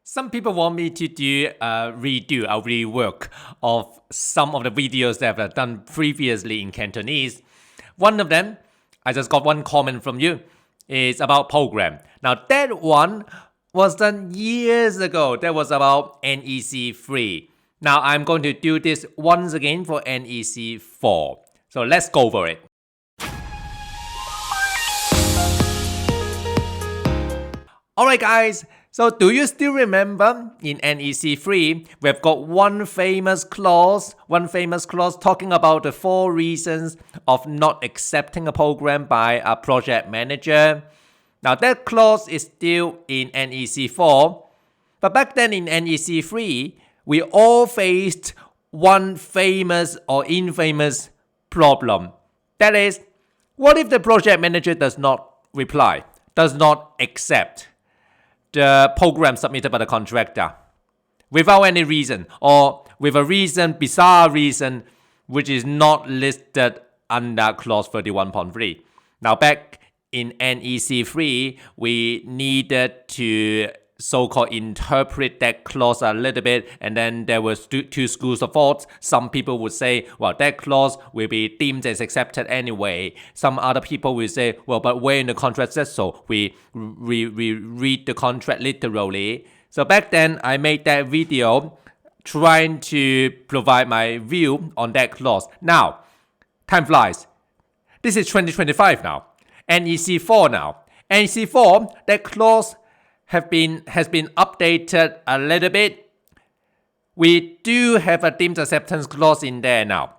Some people want me to do a rework of some of the videos that I've done previously in Cantonese. One of them, I just got one comment from you, is about program. Now that one was done years ago. That was about NEC3. Now I'm going to do this once again for NEC4. So let's go for it. Alright guys, so do you still remember in NEC3 we've got one famous clause talking about the 4 reasons of not accepting a program by a project manager. Now that clause is still in NEC4, but back then in NEC3 we all faced one famous or infamous problem. That is, what if the project manager does not reply, does not accept the program submitted by the contractor without any reason, or with a reason, bizarre reason, which is not listed under clause 31.3. Now back in NEC3, we needed to so-called interpret that clause a little bit, and then there were two schools of thought. Some people would say, well, that clause will be deemed as accepted anyway. Some other people will say, well, but where in the contract says so? We read the contract literally. So back then, I made that video trying to provide my view on that clause. Now, time flies. This is 2025 now. NEC4 now. NEC4, that clause has been updated a little bit. We do have a deemed acceptance clause in there now.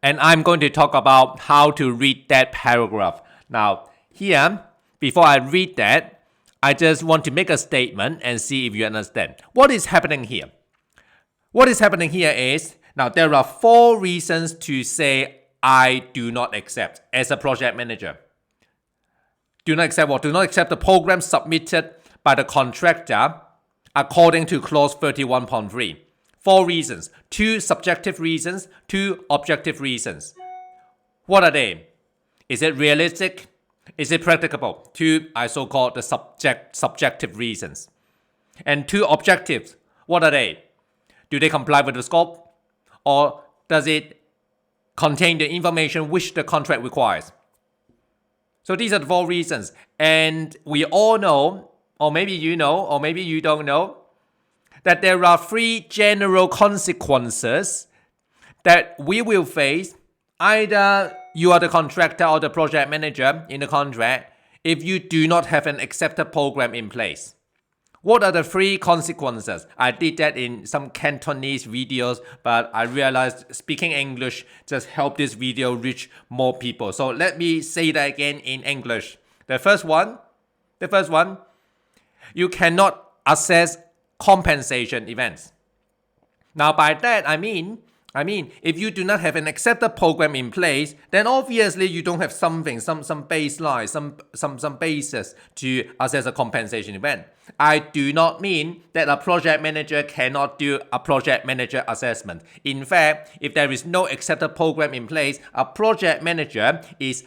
And I'm going to talk about how to read that paragraph. Now, here, before I read that, I just want to make a statement and see if you understand. What is happening here? What is happening here is, now there are 4 reasons to say I do not accept as a project manager. Do not accept what? Do not accept the program submitted by the contractor according to clause 31.3. 4 reasons. 2 subjective reasons, 2 objective reasons. What are they? Is it realistic? Is it practicable? 2 I so-called the subjective reasons. And 2 objectives. What are they? Do they comply with the scope? Or does it contain the information which the contract requires? So these are the 4 reasons. And we all know, or maybe you know, or maybe you don't know, that there are 3 general consequences that we will face. Either you are the contractor or the project manager in the contract if you do not have an accepted program in place. What are the 3 consequences? I did that in some Cantonese videos, but I realized speaking English just helped this video reach more people. So let me say that again in English. The first one, you cannot assess compensation events. Now by that I mean, if you do not have an accepted program in place, then obviously you don't have something, some baseline, some basis to assess a compensation event. I do not mean that a project manager cannot do a project manager assessment. In fact, if there is no accepted program in place, a project manager is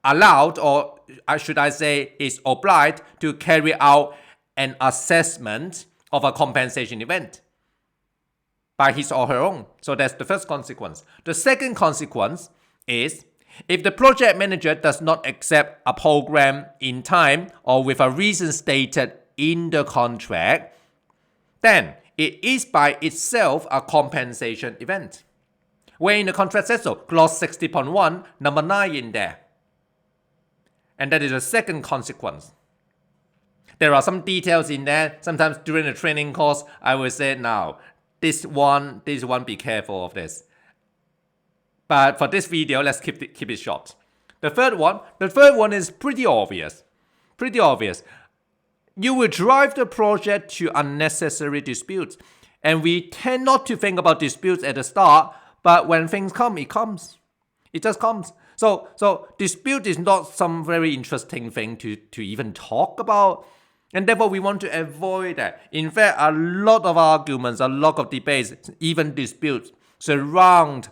allowed, or should I say, is obliged to carry out an assessment of a compensation event by his or her own. So that's the first consequence. The second consequence is, if the project manager does not accept a program in time or with a reason stated in the contract, then it is by itself a compensation event. Where in the contract says so? Clause 60.1, number 9 in there. And that is the second consequence. There are some details in there. Sometimes during the training course, I will say, now, this one, be careful of this. But for this video, let's keep it short. The third one is pretty obvious. You will drive the project to unnecessary disputes. And we tend not to think about disputes at the start, but when things come, it comes. It just comes. So dispute is not some very interesting thing to even talk about. And therefore, we want to avoid that. In fact, a lot of arguments, a lot of debates, even disputes surround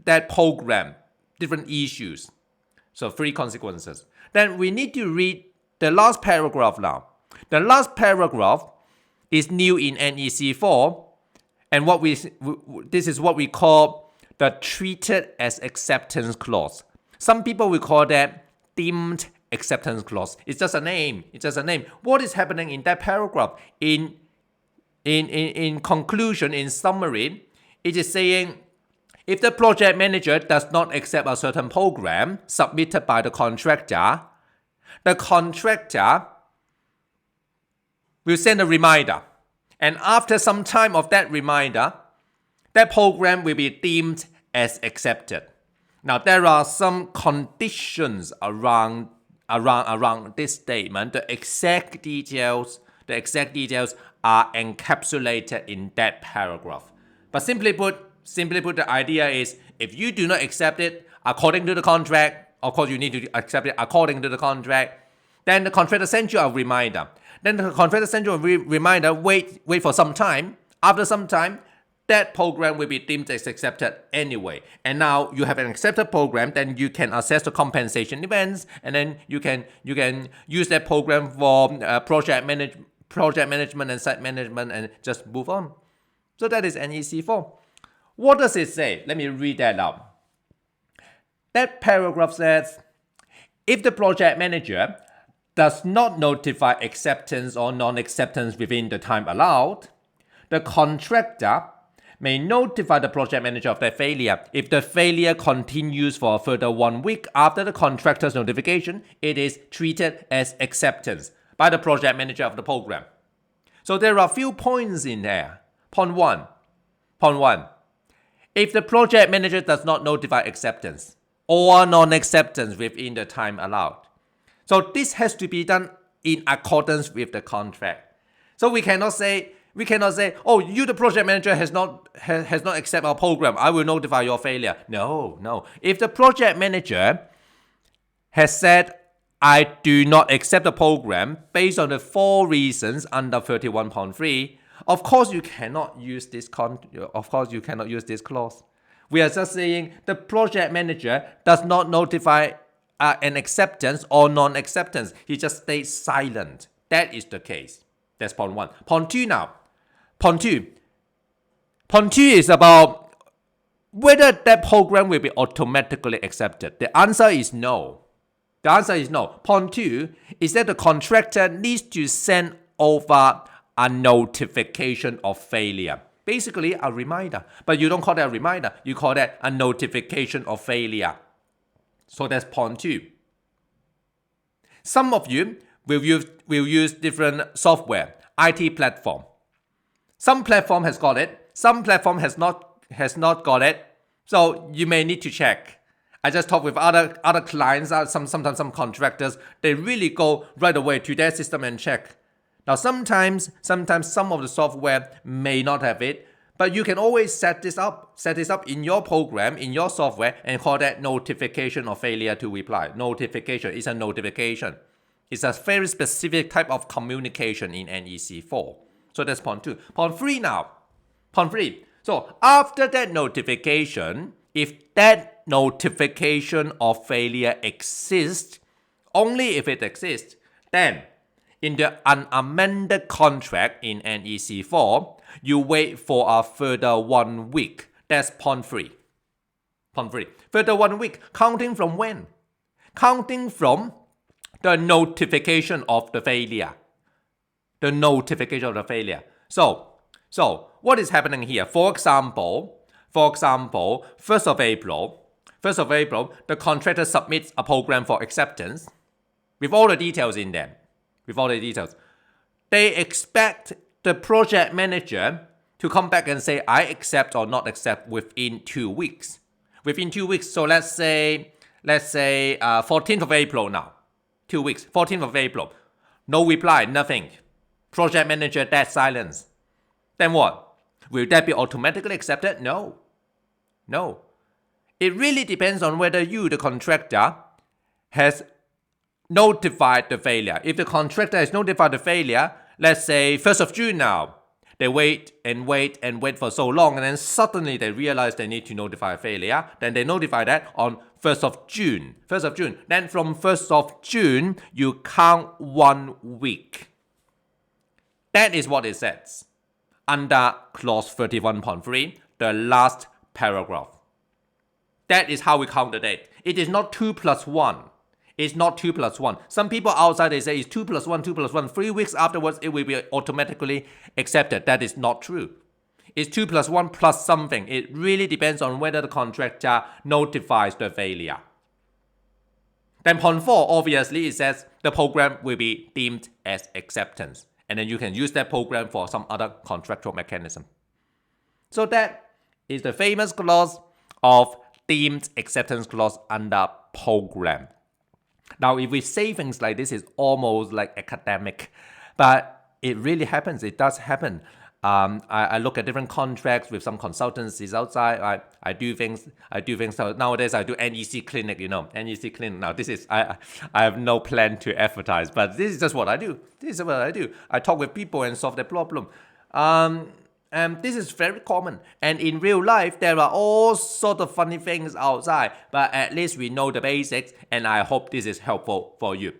that program, different issues. So 3 consequences. Then we need to read the last paragraph now. The last paragraph is new in NEC4, and this is what we call the treated as acceptance clause. Some people will call that deemed acceptance clause. It's just a name. It's just a name. What is happening in that paragraph? In conclusion, in summary, it is saying if the project manager does not accept a certain program submitted by the contractor will send a reminder. And after some time of that reminder, that program will be deemed as accepted. Now, there are some conditions around this statement. The exact details are encapsulated in that paragraph. But simply put, the idea is if you do not accept it according to the contract, of course you need to accept it according to the contract, then the contractor sends you a reminder. Then the contractor sends you a reminder, wait for some time. After some time, that program will be deemed as accepted anyway. And now you have an accepted program, then you can assess the compensation events, and then you can use that program for project management and site management and just move on. So that is NEC4. What does it say? Let me read that out. That paragraph says, if the project manager does not notify acceptance or non-acceptance within the time allowed, the contractor may notify the project manager of their failure. If the failure continues for a further 1 week after the contractor's notification, it is treated as acceptance by the project manager of the program. So there are a few points in there. Point one. If the project manager does not notify acceptance or non-acceptance within the time allowed. So this has to be done in accordance with the contract. So we cannot say, oh, you the project manager has not accepted our program, I will notify your failure. No. If the project manager has said, I do not accept the program based on the 4 reasons under 31.3, of course you cannot use this clause. We are just saying the project manager does not notify an acceptance or non-acceptance. He just stays silent. That is the case. That's point 1. Point 2 now. Point 2 is about whether that program will be automatically accepted. The answer is no. Point 2 is that the contractor needs to send over a notification of failure. Basically a reminder. But you don't call that a reminder. You call that a notification of failure. So that's point 2. Some of you will use different software, IT platform. Some platform has got it. Some platform has not got it. So you may need to check. I just talked with other clients, sometimes some contractors, they really go right away to their system and check. Now sometimes some of the software may not have it, but you can always set this up in your program, in your software, and call that notification of failure to reply. Notification is a notification. It's a very specific type of communication in NEC4. So that's point 2. Point 3 now. Point 3. So after that notification, if that notification of failure exists, only if it exists, then in the unamended contract in NEC4, you wait for a further 1 week. That's point 3. Point 3. Further 1 week. Counting from when? Counting from the notification of the failure. The notification of the failure. So what is happening here? For example, 1st of April, the contractor submits a program for acceptance with all the details in them. They expect the project manager to come back and say, I accept or not accept within 2 weeks. Within 2 weeks, so let's say 14th of April now. 2 weeks, 14th of April. No reply, nothing. Project manager, dead silence. Then what? Will that be automatically accepted? No. It really depends on whether you, the contractor, has notified the failure. If the contractor has notified the failure, let's say 1st of June now, they wait for so long, and then suddenly they realize they need to notify a failure. Then they notify that on 1st of June. Then from 1st of June, you count 1 week. That is what it says under clause 31.3, the last paragraph. That is how we count the date. It is not 2 plus 1. It's not 2 plus 1. Some people outside, they say it's 2 plus 1, 2 plus 1. 3 weeks afterwards, it will be automatically accepted. That is not true. It's 2 plus 1 plus something. It really depends on whether the contractor notifies the failure. Then point 4, obviously, it says the program will be deemed as acceptance. And then you can use that program for some other contractual mechanism. So that is the famous clause of deemed acceptance clause under program. Now, if we say things like this, it's almost like academic, but it really happens. It does happen. I look at different contracts with some consultancies outside. I do things. So nowadays I do NEC clinic. NEC clinic. Now this is I have no plan to advertise, but this is just what I do. I talk with people and solve their problem. And this is very common. And in real life, there are all sorts of funny things outside. But at least we know the basics, and I hope this is helpful for you.